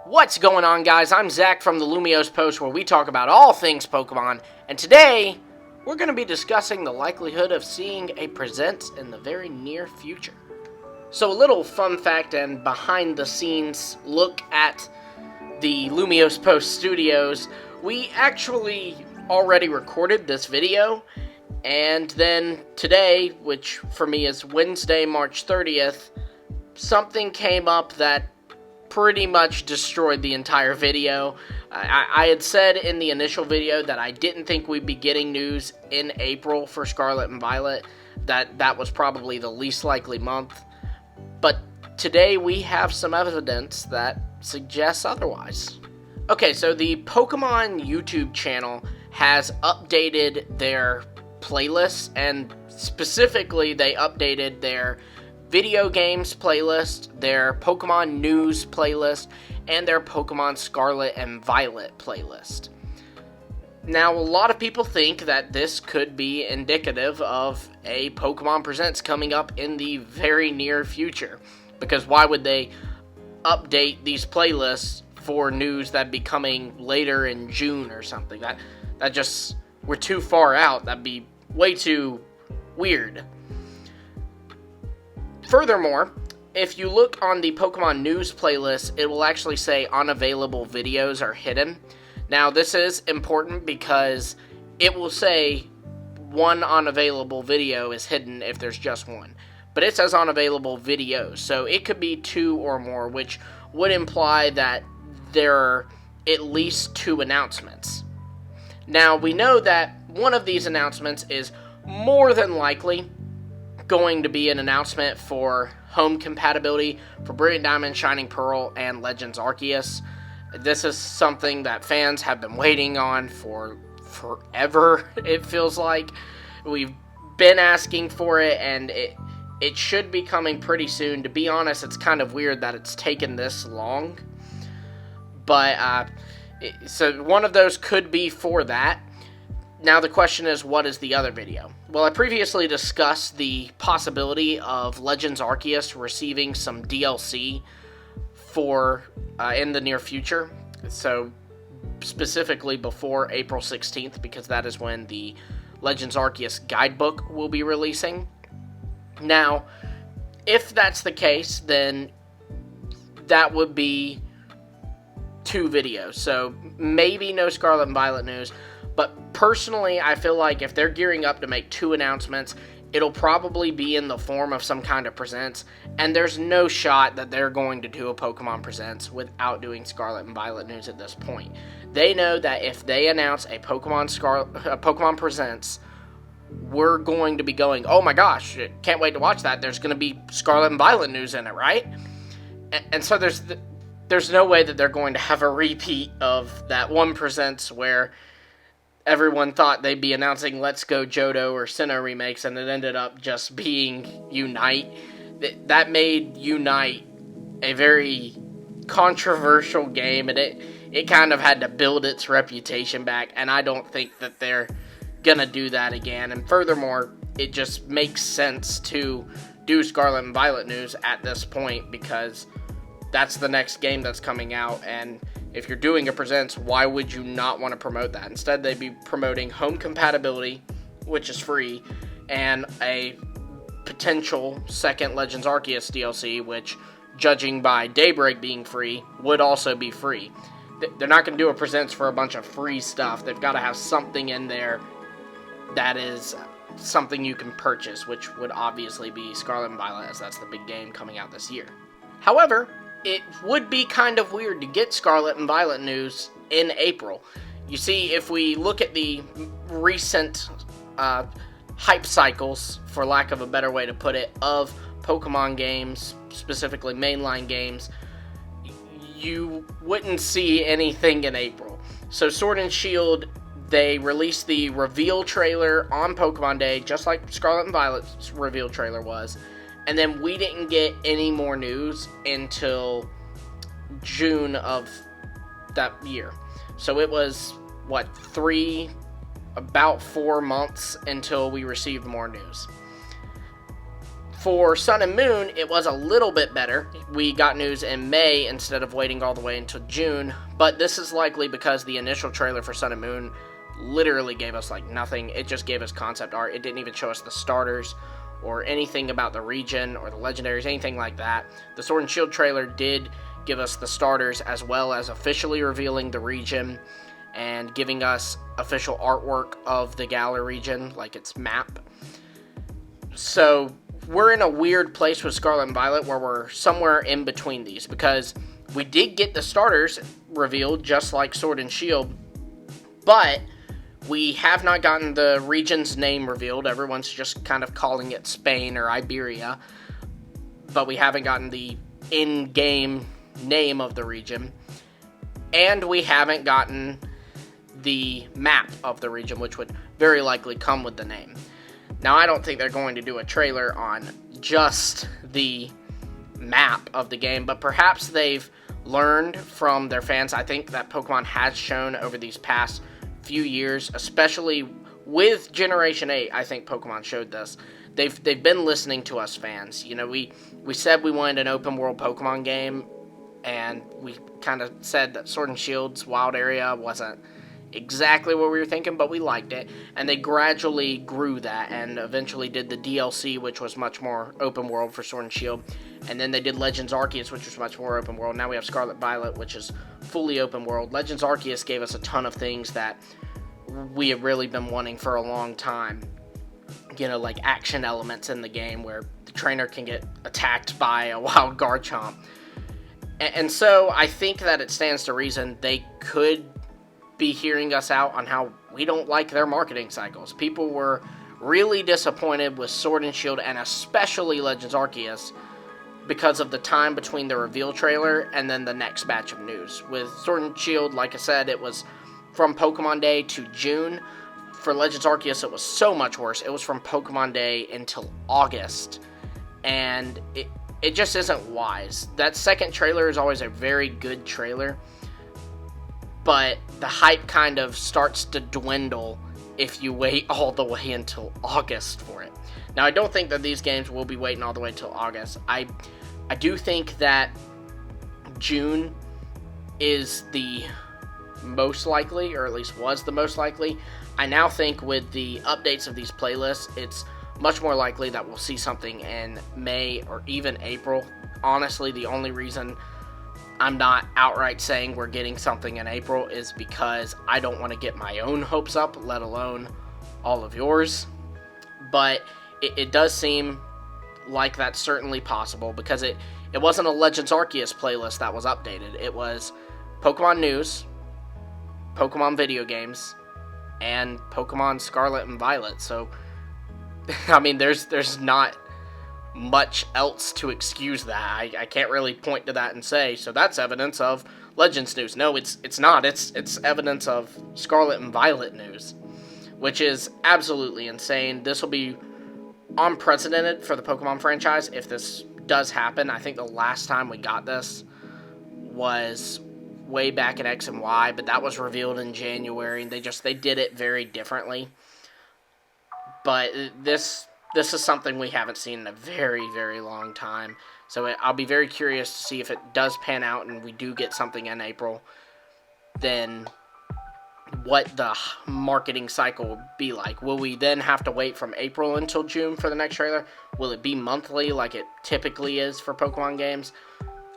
What's going on, guys? I'm Zach from the Lumiose Post, where we talk about all things Pokemon, and today we're going to be discussing the likelihood of seeing a presence in the very near future. So a little fun fact and behind the scenes look at the Lumiose Post studios. We actually already recorded this video, and then today, which for me is Wednesday, March 30th, something came up that pretty much destroyed the entire video. I had said in the initial video that I didn't think we'd be getting news in April for Scarlet and Violet, that was probably the least likely month, but today we have some evidence that suggests otherwise. Okay, so the Pokemon YouTube channel has updated their playlists, and specifically they updated their video games playlist, their Pokemon news playlist, and their Pokemon Scarlet and Violet playlist. Now, a lot of people think that this could be indicative of a Pokemon Presents coming up in the very near future, because why would they update these playlists for news that'd be coming later in June or something? That just, we're too far out. That'd be way too weird. Furthermore, if you look on the Pokemon News playlist, it will actually say unavailable videos are hidden. Now, this is important because it will say one unavailable video is hidden if there's just one. But it says unavailable videos, so it could be two or more, which would imply that there are at least two announcements. Now, we know that one of these announcements is more than likely going to be an announcement for home compatibility for Brilliant Diamond, Shining Pearl, and Legends Arceus. This is something that fans have been waiting on for forever, it feels like. We've been asking for it, and it should be coming pretty soon. To be honest, it's kind of weird that it's taken this long. But, so one of those could be for that. Now the question is, what is the other video? Well, I previously discussed the possibility of Legends Arceus receiving some DLC for in the near future. So specifically before April 16th, because that is when the Legends Arceus guidebook will be releasing. Now, if that's the case, then that would be two videos. So maybe no Scarlet and Violet news. But personally, I feel like if they're gearing up to make two announcements, it'll probably be in the form of some kind of Presents, and there's no shot that they're going to do a Pokemon Presents without doing Scarlet and Violet news at this point. They know that if they announce a Pokemon Presents, we're going to be going, oh my gosh, can't wait to watch that. There's going to be Scarlet and Violet news in it, right? And so there's no way that they're going to have a repeat of that one Presents where everyone thought they'd be announcing Let's Go Johto or Sinnoh remakes, and it ended up just being Unite. That made Unite a very controversial game, and it kind of had to build its reputation back, and I don't think that they're gonna do that again. And furthermore, it just makes sense to do Scarlet and Violet news at this point, because that's the next game that's coming out, and if you're doing a Presents, why would you not want to promote that? Instead, they'd be promoting home compatibility, which is free, and a potential second Legends Arceus DLC, which, judging by Daybreak being free, would also be free. They're not going to do a Presents for a bunch of free stuff. They've got to have something in there that is something you can purchase, which would obviously be Scarlet and Violet, as that's the big game coming out this year. However, it would be kind of weird to get Scarlet and Violet news in April. You see, if we look at the recent hype cycles, for lack of a better way to put it, of Pokemon games, specifically mainline games, you wouldn't see anything in April. So Sword and Shield, they released the reveal trailer on Pokemon Day, just like Scarlet and Violet's reveal trailer was. And then we didn't get any more news until June of that year. So it was, about 4 months until we received more news. For Sun and Moon, it was a little bit better. We got news in May instead of waiting all the way until June, but this is likely because the initial trailer for Sun and Moon literally gave us like nothing. It just gave us concept art. It didn't even show us the starters or anything about the region or the legendaries, anything like that. The Sword and Shield trailer did give us the starters as well as officially revealing the region and giving us official artwork of the Galar region, like its map. So we're in a weird place with Scarlet and Violet where we're somewhere in between these, because we did get the starters revealed just like Sword and Shield, but we have not gotten the region's name revealed. Everyone's just kind of calling it Spain or Iberia, but we haven't gotten the in-game name of the region, and we haven't gotten the map of the region, which would very likely come with the name. Now, I don't think they're going to do a trailer on just the map of the game, but perhaps they've learned from their fans. I think that Pokemon has shown over these past few years, especially with Generation 8, I think Pokemon showed this. They've been listening to us fans. You know, we said we wanted an open world Pokemon game, and we kind of said that Sword and Shield's wild area wasn't exactly what we were thinking, but we liked it, and they gradually grew that and eventually did the DLC, which was much more open world for Sword and Shield, and then they did Legends Arceus, which was much more open world. Now we have Scarlet Violet, which is fully open world. Legends Arceus gave us a ton of things that we have really been wanting for a long time, you know, like action elements in the game where the trainer can get attacked by a wild Garchomp. And so I think that it stands to reason they could be hearing us out on how we don't like their marketing cycles. People were really disappointed with Sword and Shield, and especially Legends Arceus, because of the time between the reveal trailer and then the next batch of news. With Sword and Shield, like I said, it was from Pokemon Day to June. For Legends Arceus, it was so much worse. It was from Pokemon Day until August, and it just isn't wise. That second trailer is always a very good trailer, but the hype kind of starts to dwindle if you wait all the way until August for it. Now, I don't think that these games will be waiting all the way until August. I do think that June is the most likely, or at least was the most likely. I now think with the updates of these playlists, it's much more likely that we'll see something in May or even April. Honestly, the only reason I'm not outright saying we're getting something in April is because I don't want to get my own hopes up, let alone all of yours. But it does seem like that's certainly possible, because it wasn't a Legends Arceus playlist that was updated. It was Pokemon News, Pokemon Video Games, and Pokemon Scarlet and Violet. So, I mean, there's not much else to excuse that. I can't really point to that and say, so that's evidence of Legends news. No, it's not. It's evidence of Scarlet and Violet news, which is absolutely insane. This will be unprecedented for the Pokemon franchise if this does happen. I think the last time we got this was way back in X and Y, but that was revealed in January, and they did it very differently. But this is something we haven't seen in a very, very long time. So I'll be very curious to see if it does pan out and we do get something in April, then what the marketing cycle will be like. Will we then have to wait from April until June for the next trailer? Will it be monthly like it typically is for Pokemon games?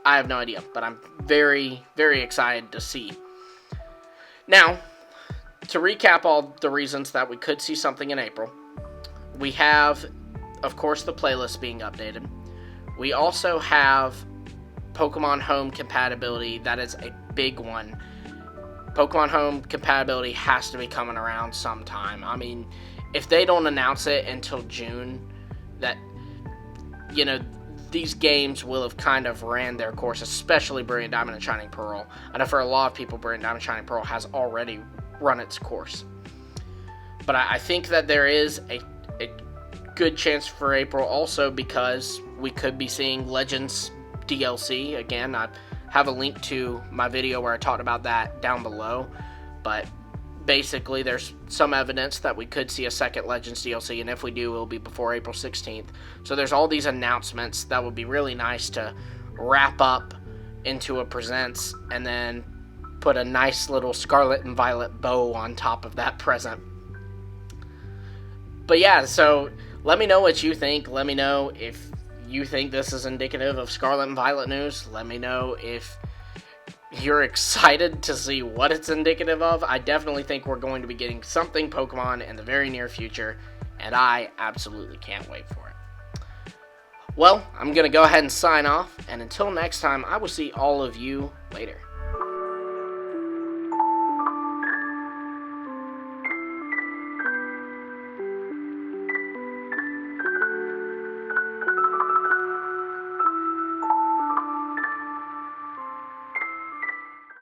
I have no idea, but I'm very, very excited to see. Now, to recap all the reasons that we could see something in April, we have, of course, the playlist being updated. We also have Pokemon Home compatibility. That is a big one. Pokemon Home compatibility has to be coming around sometime. I mean, if they don't announce it until June, that, you know, these games will have kind of ran their course, especially Brilliant Diamond and Shining Pearl. I know for a lot of people, Brilliant Diamond and Shining Pearl has already run its course. But I think that there is a good chance for April also, because we could be seeing Legends DLC. Again, I have a link to my video where I talked about that down below. But basically, there's some evidence that we could see a second Legends DLC, and if we do, it'll be before April 16th. So there's all these announcements that would be really nice to wrap up into a Presents, and then put a nice little Scarlet and Violet bow on top of that present. But yeah, so let me know what you think. Let me know if you think this is indicative of Scarlet and Violet news. Let me know if you're excited to see what it's indicative of. I definitely think we're going to be getting something Pokemon in the very near future, and I absolutely can't wait for it. Well, I'm going to go ahead and sign off, and until next time, I will see all of you later.